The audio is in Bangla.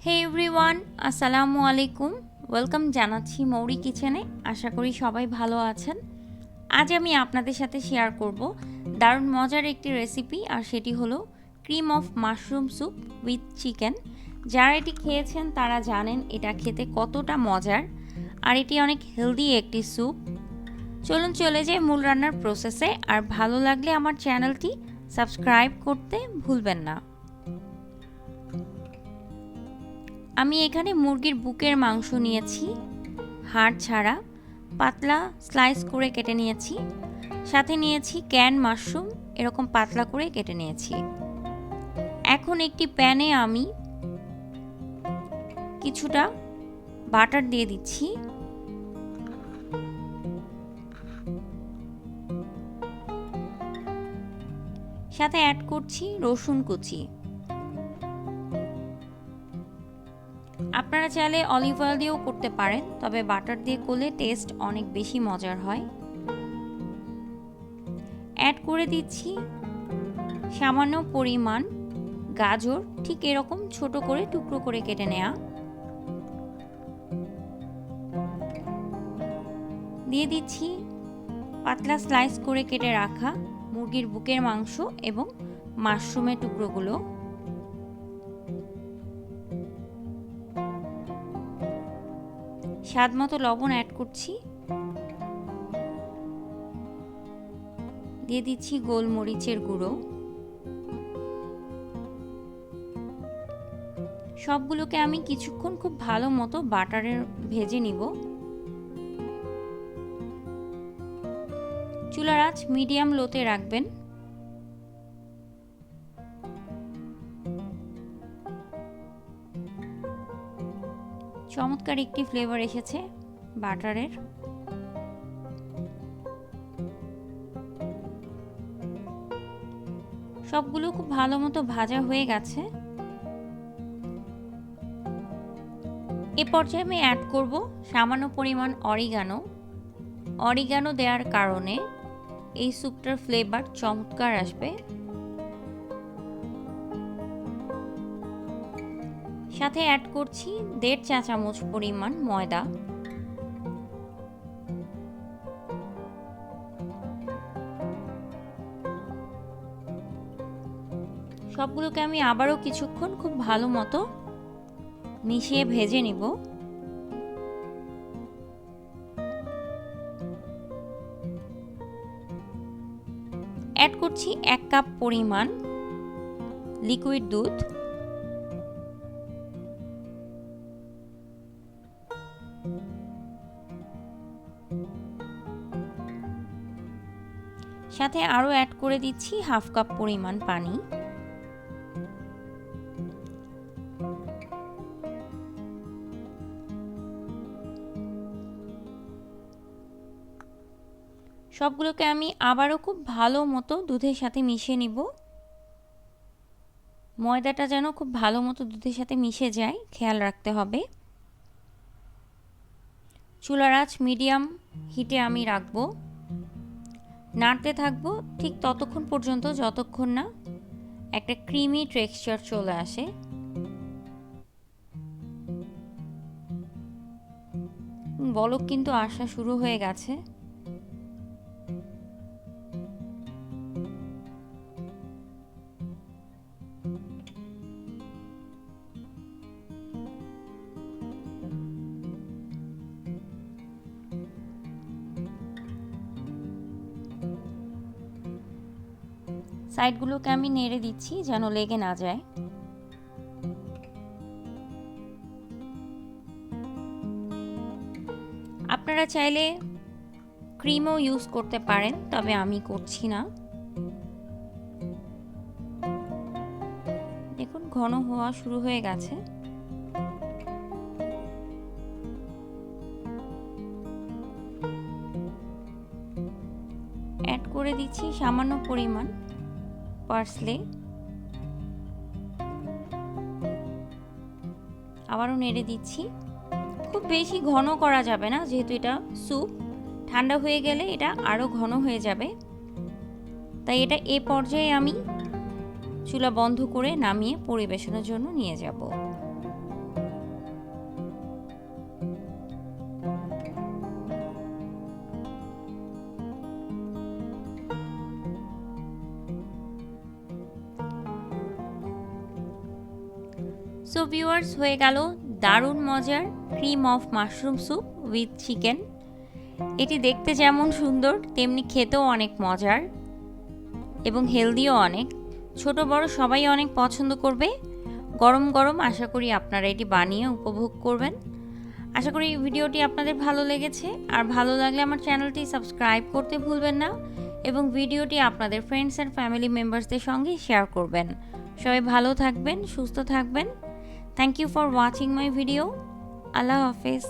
হে এভরিওয়ান, আসসালামু আলাইকুম। ওয়েলকাম জানাচ্ছি মৌরি কিচেনে। আশা করি সবাই ভালো আছেন। আজ আমি আপনাদের সাথে শেয়ার করব দারুণ মজার একটি রেসিপি, আর সেটি হলো cream of mushroom soup with chicken. যারা এটি খেয়েছেন তারা জানেন এটা খেতে কতটা মজার, আর এটি অনেক হেলদি একটি স্যুপ। চলুন চলে যাই মূল রান্নার প্রসেসে। আর ভালো লাগলে আমার চ্যানেলটি সাবস্ক্রাইব করতে ভুলবেন না। আমি এখানে মুরগির বুকের মাংস নিয়েছি, হাড় ছাড়া, পাতলা স্লাইস করে কেটে নিয়েছি। সাথে নিয়েছি ক্যান মাশরুম, এরকম পাতলা করে কেটে নিয়েছি। এখন একটি প্যানে আমি কিছুটা বাটার দিয়ে দিচ্ছি। সাথে অ্যাড করছি রসুন কুচি। আপনারা চাইলে অলিভ অয়েল দিয়েও করতে পারেন, তবে বাটার দিয়ে করলে টেস্ট অনেক বেশি মজার হয়। অ্যাড করে দিচ্ছি সামান্য পরিমাণ গাজর, ঠিক এরকম ছোট করে টুকরো করে কেটে নেওয়া। দিয়ে দিচ্ছি পাতলা স্লাইস করে কেটে রাখা মুরগির বুকের মাংস এবং মাশরুমের টুকরোগুলো। স্বাদ মতো লবণ অ্যাড করছি। দিয়ে দিচ্ছি গোলমরিচের গুঁড়ো। সবগুলোকে আমি কিছুক্ষণ খুব ভালো মতো বাটারে ভেজে নিব। চুলার আঁচ মিডিয়াম লোতে রাখবেন। চমৎকার একটি ফ্লেভার এসেছে বাটারের। সবগুলো খুব ভালো মতো ভাজা হয়ে গেছে। এ পর্যায়ে আমি অ্যাড করব সামান্য পরিমাণ অরিগানো। অরিগানো দেওয়ার কারণে এই স্যুপটার ফ্লেভার চমৎকার আসবে। সাথে অ্যাড করছি 1.5 চা চামচ পরিমাণ ময়দা। সবগুলোকে আমি আবারও কিছুক্ষণ খুব ভালো মতো মিশিয়ে ভেজে নিব। অ্যাড করছি 1 কাপ পরিমাণ লিকুইড দুধ। সাথে আরও অ্যাড করে দিচ্ছি 1/2 কাপ পরিমাণ পানি। সবগুলোকে আমি আবারও খুব ভালো মতো দুধের সাথে মিশিয়ে নিব। ময়দাটা যেন খুব ভালো মতো দুধের সাথে মিশে যায়, খেয়াল রাখতে হবে। চুলার আঁচ মিডিয়াম হিটে আমি রাখবো। নাড়তে থাকবো ঠিক ততক্ষণ পর্যন্ত যতক্ষণ না একটা ক্রিমি টেক্সচার চলে আসে। বলক কিন্তু আসা শুরু হয়ে গেছে। সাইডগুলোকে আমি নেড়ে দিচ্ছি যেন লেগে না যায়। আপনারা চাইলে ক্রিমও ইউজ করতে পারেন, তবে আমি করছি না। দেখুন ঘন হওয়া শুরু হয়ে গেছে। অ্যাড করে দিচ্ছি সামান্য পরিমাণ পার্সলে। আবারও নেড়ে দিচ্ছি। খুব বেশি ঘন করা যাবে না, যেহেতু এটা স্যুপ। ঠান্ডা হয়ে গেলে এটা আরও ঘন হয়ে যাবে। তাই এটা এ পর্যায়ে আমি চুলা বন্ধ করে নামিয়ে পরিবেশনের জন্য নিয়ে যাব। সো ভিউয়ার্স, হয়ে গেল দারুণ মজার cream of mushroom soup with chicken. এটি দেখতে যেমন সুন্দর তেমনি খেতেও অনেক মজার এবং হেলদিও অনেক। ছোট বড় সবাই অনেক পছন্দ করবে। গরম গরম আশা করি আপনারা এটি বানিয়ে উপভোগ করবেন। আশা করি ভিডিওটি আপনাদের ভালো লেগেছে, আর ভালো লাগলে আমার চ্যানেলটি সাবস্ক্রাইব করতে ভুলবেন না এবং ভিডিওটি আপনাদের ফ্রেন্ডস অ্যান্ড ফ্যামিলি মেম্বার্সদের সঙ্গে শেয়ার করবেন। সবাই ভালো থাকবেন, সুস্থ থাকবেন। Thank you for watching my video. আল্লাহ হাফেজ।